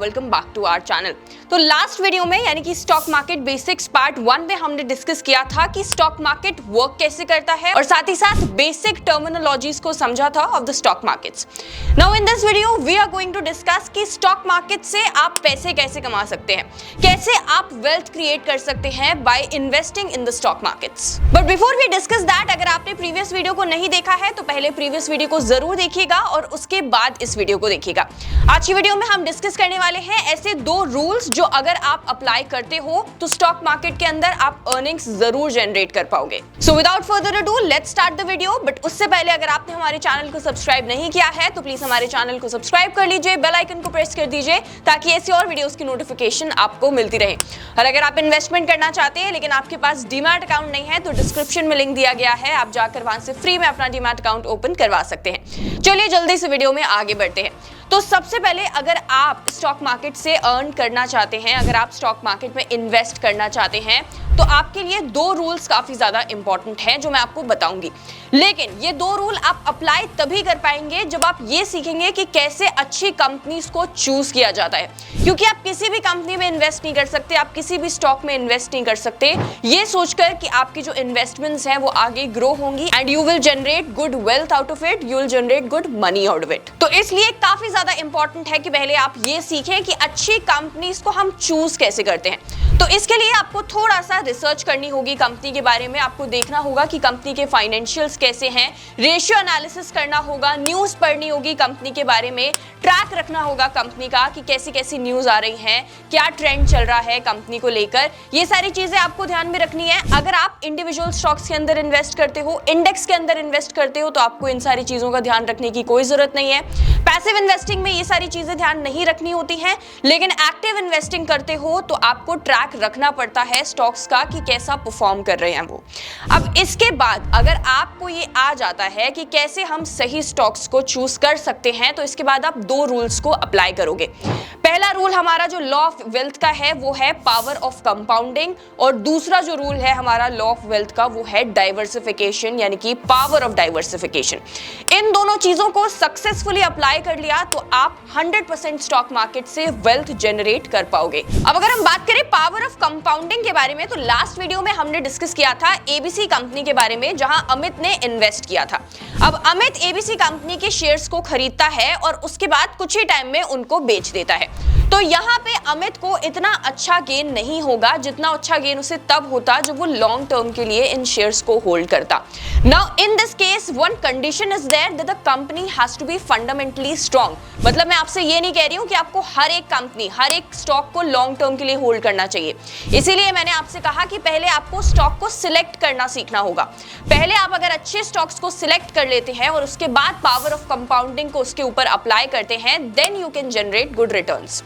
Welcome back to our channel. तो last video में यानी कि स्टॉक मार्केट बेसिक्स पार्ट 1 में हमने डिस्कस किया था कि स्टॉक मार्केट वर्क कैसे करता है और साथ ही साथ बेसिक टर्मिनोलॉजीज को समझा था of the stock markets. Now in this video we are going to discuss कि स्टॉक मार्केट से आप पैसे कैसे कमा सकते हैं, कैसे आप वेल्थ क्रिएट कर सकते हैं by investing in the stock markets. But before we discuss that, अगर आपने प्रीवियस वीडियो को नहीं देखा है तो पहले प्रीवियस वीडियो को जरूर देखिएगा और उसके बाद इस वीडियो को देखिएगा। आज की वीडियो में हम डिस्कस करने वाले हैं ऐसे 2 रूल्स जो अगर आप अप्लाई करते हो तो स्टॉक मार्केट के अंदर आप अर्निंग्स जरूर जनरेट कर पाओगे। So without further ado let's start the video. But उससे पहले अगर आपने हमारे चैनल को सब्सक्राइब नहीं किया है तो प्लीज हमारे चैनल को सब्सक्राइब कर लीजिए, बेल आइकन को प्रेस कर दीजिए ताकि ऐसी और वीडियोस की नोटिफिकेशन आपको मिलती रहे। और अगर आप इन्वेस्टमेंट करना चाहते हैं लेकिन आपके पास डीमैट अकाउंट नहीं है तो डिस्क्रिप्शन में लिंक दिया गया है, आप जाकर वहां से फ्री में अपना डीमैट अकाउंट ओपन करवा सकते हैं। चलिए जल्दी से वीडियो में आगे बढ़ते हैं। तो सबसे पहले अगर आप स्टॉक मार्केट से अर्न करना चाहते हैं, अगर आप स्टॉक मार्केट में इन्वेस्ट करना चाहते हैं तो आपके लिए 2 रूल्स काफी ज्यादा इंपॉर्टेंट हैं जो मैं आपको बताऊंगी। लेकिन ये 2 रूल आप अप्लाई तभी कर पाएंगे जब आप ये सीखेंगे कि कैसे अच्छी कंपनीज को चूज किया जाता है, क्योंकि आप किसी भी कंपनी में इन्वेस्ट नहीं कर सकते, आप किसी भी स्टॉक में इन्वेस्ट नहीं कर सकते ये सोचकर कि आपकी जो इन्वेस्टमेंट्स हैं वो आगे ग्रो होंगी and you will generate good wealth out of it, you will generate good money out of it. तो इसलिए काफी ज्यादा इंपॉर्टेंट है कि पहले आप ये सीखें कि अच्छी कंपनीज को हम चूज कैसे करते हैं। तो इसके लिए आपको थोड़ा सा रिसर्च करनी होगी कंपनी के बारे में, आपको देखना होगा कि कंपनी के फाइनेंशियल्स कैसे हैं, रेशियो एनालिसिस करना होगा, न्यूज़ पढ़नी होगी कंपनी के बारे में, ट्रैक रखना होगा कंपनी का कि कैसी कैसी न्यूज़ आ रही हैं, क्या ट्रेंड चल रहा है कंपनी को लेकर, ये सारी चीज़ें आपको ध्यान में रखनी है। अगर आप इंडिविजुअल स्टॉक्स के अंदर इन्वेस्ट करते हो, इंडेक्स के अंदर इन्वेस्ट करते हो तो आपको इन सारी चीज़ों का ध्यान रखने की कोई ज़रूरत नहीं है। पैसिव इन्वेस्टिंग में ये सारी चीज़ें ध्यान नहीं रखनी होती हैं, लेकिन एक्टिव इन्वेस्टिंग करते हो तो आपको ट्रैक रखना पड़ता है स्टॉक्स का कि कैसा परफॉर्म कर रहे हैं वो। अब इसके बाद अगर आपको ये आ जाता है कि कैसे हम सही स्टॉक्स को चूज कर सकते हैं तो इसके बाद आप 2 रूल्स को अप्लाई करोगे। पहला रूल हमारा जो लॉ ऑफ वेल्थ का है वो है पावर ऑफ कंपाउंडिंग, और दूसरा जो रूल है हमारा लॉ ऑफ वेल्थ का वो है डाइवर्सिफिकेशन यानी कि पावर ऑफ डाइवर्सिफिकेशन। इन दोनों चीजों को सक्सेसफुली अप्लाई कर लिया तो आप 100% स्टॉक मार्केट से वेल्थ जनरेट कर पाओगे। अब अगर हम बात करें पावर ऑफ कंपाउंडिंग के बारे में तो लास्ट वीडियो में हमने डिस्कस किया था एबीसी कंपनी के बारे में जहां अमित ने इन्वेस्ट किया था। अब अमित एबीसी कंपनी के शेयर्स को खरीदता है और उसके बाद कुछ ही टाइम में उनको बेच देता है। तो यहाँ पे अमित को इतना अच्छा गेन नहीं होगा जितना अच्छा गेन उसे तब होता जब वो लॉन्ग टर्म के लिए इन शेयर्स को होल्ड करता। Now in this case one condition is there that the company has to be fundamentally strong. मतलब मैं आपसे ये नहीं कह रही हूँ कि आपको हर एक कंपनी, हर एक स्टॉक को लॉन्ग टर्म के लिए होल्ड करना चाहिए। इसीलिए मैंने आपसे कहा कि पहले आपको स्टॉक को सिलेक्ट करना सीखना होगा। पहले आप अगर अच्छे स्टॉक्स को सिलेक्ट कर लेते हैं और उसके बाद पावर ऑफ कंपाउंडिंग को उसके ऊपर अप्लाई करते हैं then you can generate good returns.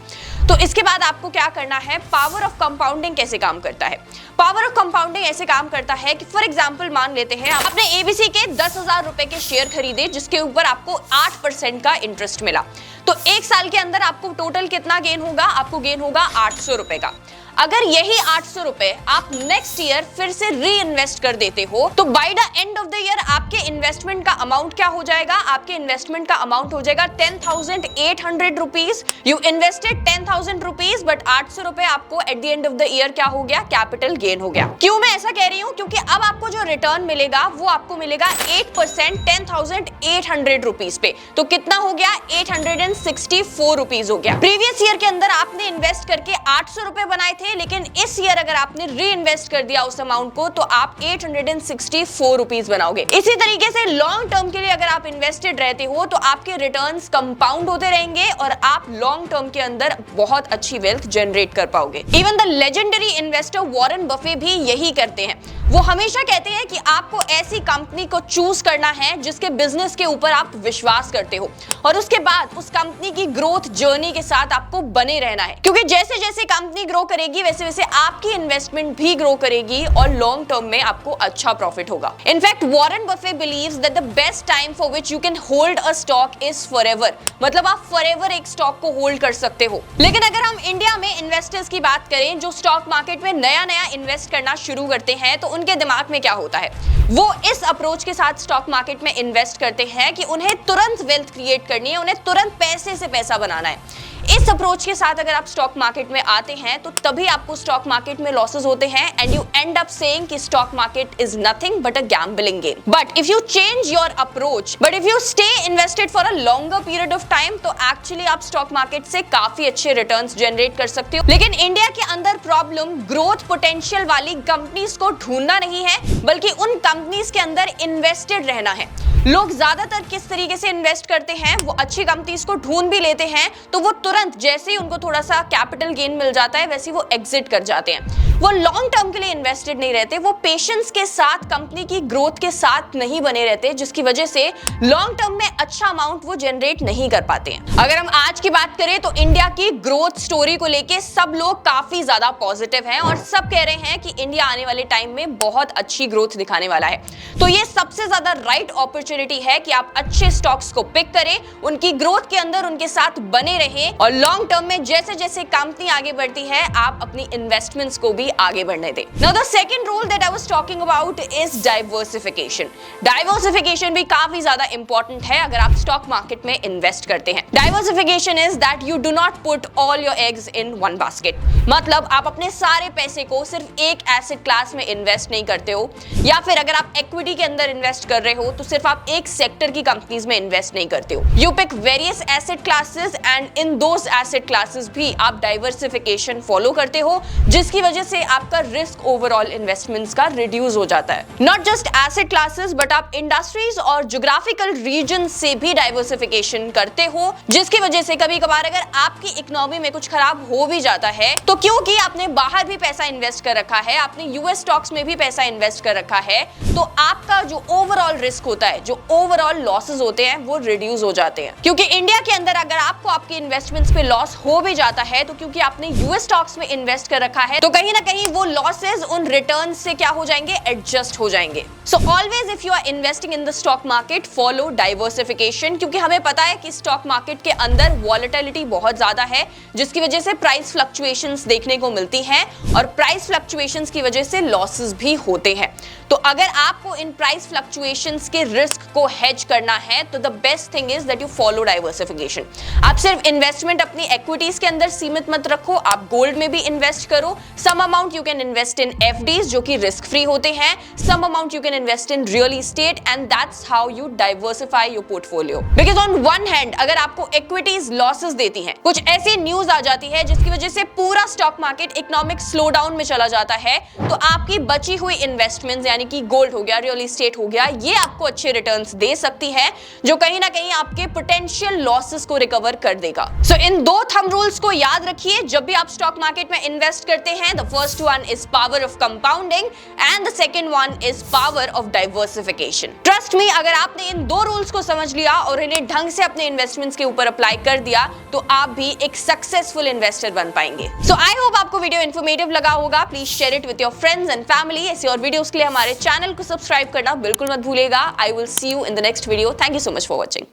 तो इसके बाद आपको क्या करना है, पावर ऑफ कंपाउंडिंग कैसे काम करता है। पावर ऑफ कंपाउंडिंग ऐसे काम करता है कि फॉर एग्जांपल मान लेते हैं आपने एबीसी के 10,000 रुपए के शेयर खरीदे जिसके ऊपर आपको 8% का इंटरेस्ट मिला। तो 1 साल के अंदर आपको टोटल कितना गेन होगा, आपको गेन होगा 800 रुपए का। अगर यही 800 रुपए आप नेक्स्ट ईयर फिर से री इन्वेस्ट कर देते हो तो by the end of the year आपके इन्वेस्टमेंट का अमाउंट क्या हो जाएगा, आपके इन्वेस्टमेंट का अमाउंट हो जाएगा 10,800 rupees. You invested 10,000 rupees but 800 रुपए आपको at the end of the year क्या हो गया, कैपिटल गेन हो गया। क्यों मैं ऐसा कह रही हूँ, क्योंकि अब आपको जो रिटर्न मिलेगा वो आपको मिलेगा 8% 10,800 रुपीज पे। तो कितना हो गया, 864 रुपीज हो गया। प्रीवियस ईयर के अंदर आपने इन्वेस्ट करके 800 रुपए बनाए थे, लेकिन इस ईयर अगर आपने री इन्वेस्ट कर दिया उस अमाउंट को तो आप 864 रुपीज बनाओगे। इसी तरीके से लॉन्ग टर्म के लिए अगर आप इन्वेस्टेड रहते हो तो आपके रिटर्न्स कंपाउंड होते रहेंगे और आप लॉन्ग टर्म के अंदर बहुत अच्छी वेल्थ जनरेट कर पाओगे। Even the legendary investor Warren Buffett भी यही करते हैं। वो हमेशा कहते हैं कि आपको ऐसी कंपनी को चूज करना है जिसके बिजनेस के ऊपर आप विश्वास करते हो और उसके बाद उस कंपनी की ग्रोथ जर्नी के साथ आपको बने रहना है, क्योंकि जैसे जैसे कंपनी ग्रो करेगी वैसे वैसे आपकी इन्वेस्टमेंट भी ग्रो करेगी और लॉन्ग टर्म में आपको अच्छा प्रॉफिट होगा। In fact Warren Buffett believes that the best time for which you can hold a stock is forever. मतलब आप फॉरएवर एक स्टॉक को होल्ड कर सकते हो। लेकिन अगर हम इंडिया में इन्वेस्टर्स की बात करें जो स्टॉक मार्केट में नया नया इन्वेस्ट करना शुरू करते हैं तो उनके दिमाग में क्या होता है, वो इस अप्रोच के साथ स्टॉक मार्केट में इन्वेस्ट करते हैं कि उन्हें तुरंत वेल्थ क्रिएट करनी है, उन्हें तुरंत पैसे से पैसा बनाना है। इस अप्रोच के साथ अगर आप स्टॉक मार्केट में आते हैं तो तभी आपको स्टॉक मार्केट में लॉसेस होते हैं and you end up saying कि stock market is nothing but a gambling game. But if you change your approach, but if you stay invested for a longer period of time, तो actually आप stock market से काफी अच्छे returns generate कर सकते हो। लेकिन इंडिया के अंदर प्रॉब्लम ग्रोथ पोटेंशियल वाली कंपनीज को ढूंढना नहीं है, बल्कि उन कंपनीज के अंदर इन्वेस्टेड रहना है। लोग ज्यादातर किस तरीके से इन्वेस्ट करते हैं, वो अच्छी कंपनीज को ढूंढ भी लेते हैं तो वो तुरंत जैसे ही उनको थोड़ा सा कैपिटल गेन मिल जाता है वैसे वो एग्जिट कर जाते हैं। वो लॉन्ग टर्म के लिए इन्वेस्टेड नहीं रहते, वो पेशेंस के साथ कंपनी की ग्रोथ के साथ नहीं बने रहते, जिसकी वजह से लॉन्ग टर्म में अच्छा अमाउंट वो जनरेट नहीं कर पाते हैं। अगर हम आज की बात करें तो इंडिया की ग्रोथ स्टोरी को लेके सब लोग काफी ज्यादा पॉजिटिव हैं और सब कह रहे हैं कि इंडिया आने वाले टाइम में बहुत अच्छी ग्रोथ दिखाने वाला है। तो ये सबसे ज्यादा राइट अपॉर्चुनिटी है कि आप अच्छे स्टॉक्स को पिक करें, उनकी ग्रोथ के अंदर उनके साथ बने रहें और लॉन्ग टर्म में जैसे जैसे कंपनी आगे बढ़ती है आप अपनी इन्वेस्टमेंट्स को भी आगे बढ़ने दें। Now the second rule that I was talking about is diversification. Diversification भी काफी ज्यादा इंपॉर्टेंट है अगर आप स्टॉक मार्केट में इन्वेस्ट करते हैं। Diversification is that you do not put all your eggs in one basket. मतलब आप अपने सारे पैसे को सिर्फ एक एसेट क्लास में इन्वेस्ट नहीं करते हो, या फिर अगर आप इक्विटी के अंदर इन्वेस्ट कर रहे हो तो सिर्फ आप एक सेक्टर की कंपनीज में इन्वेस्ट नहीं करते हो। You pick various asset classes and in those asset classes भी आप डाइवर्सिफिकेशन फॉलो करते हो, जिसकी वजह से आपका रिस्क ओवरऑल इन्वेस्टमेंट्स का रिड्यूस हो जाता है। Not just asset classes but आप इंडस्ट्रीज और ज्योग्राफिकल रीजन से भी डाइवर्सिफिकेशन करते हो, जिसकी वजह से कभी कभार अगर आपकी इकोनॉमी में कुछ खराब हो भी जाता है तो क्योंकि आपने बाहर भी पैसा इन्वेस्ट कर रखा है, आपने यूएस स्टॉक्स में भी पैसा इन्वेस्ट कर रखा है, तो आपका जो ओवरऑल रिस्क होता है, जो ओवरऑल लॉसेस होते हैं वो रिड्यूस हो जाते हैं। क्योंकि इंडिया के अंदर अगर आपको आपके इन्वेस्टमेंट्स पे लॉस हो भी जाता है तो क्योंकि आपने यूएस स्टॉक्स में इन्वेस्ट कर रखा है तो कहीं ना कहीं वो लॉसेस उन रिटर्न्स से क्या हो जाएंगे, एडजस्ट हो जाएंगे। So always if you are investing in the stock market follow diversification, क्योंकि हमें पता है कि स्टॉक मार्केट के अंदर वॉलेटिलिटी बहुत ज्यादा है, जिसकी वजह से प्राइस फ्लक्चुएशंस देखने को मिलती हैं और प्राइस फ्लक्चुएशंस की वजह से लॉसेस भी होते हैं। तो अगर आपको इन प्राइस फ्लक्चुएशंस के रिस्क को हेज करना है तो the best thing is that you follow diversification. आप सिर्फ इन्वेस्टमेंट अपनी इक्विटीज के अंदर सीमित मत रखो, आप गोल्ड में भी इन्वेस्ट करो। Some amount you can invest in FDs जो कि रिस्क फ्री होते हैं, some amount you can invest in real estate and that's how you diversify your portfolio. Because on one hand अगर आपको इक्विटीज लॉसेस देती हैं, कुछ ऐसी न्यूज आ जाती है जिसकी वजह से पूरा stock market economic slow down में चला जाता है, तो आपकी बची हुई इन्वेस्टमेंट्स यानी कि गोल्ड हो गया, रियल एस्टेट हो गया, ये आपको अच्छे रिटर्न्स दे सकती है जो कहीं ना कहीं आपके पोटेंशियल लॉसेस को रिकवर कर देगा। सो इन दो थंब रूल्स को याद रखिए जब भी आप स्टॉक मार्केट में इन्वेस्ट करते हैं। The first one is power of compounding and the second one is power of diversification. Trust me, अगर आपने इन दो रूल्स को समझ लिया और इन्हें ढंग से अपने इन्वेस्टमेंट्स के ऊपर अप्लाई कर दिया तो आप भी एक सक्सेसफुल इन्वेस्टर बन पाएंगे। सो आई होप आपको वीडियो इन्फॉर्मेटिव लगा होगा। Please share it with your friends and family. ऐसे और वीडियोस के लिए हमारे चैनल को सब्सक्राइब करना बिल्कुल मत भूलिएगा। I will see you in the next video. Thank you so much for watching.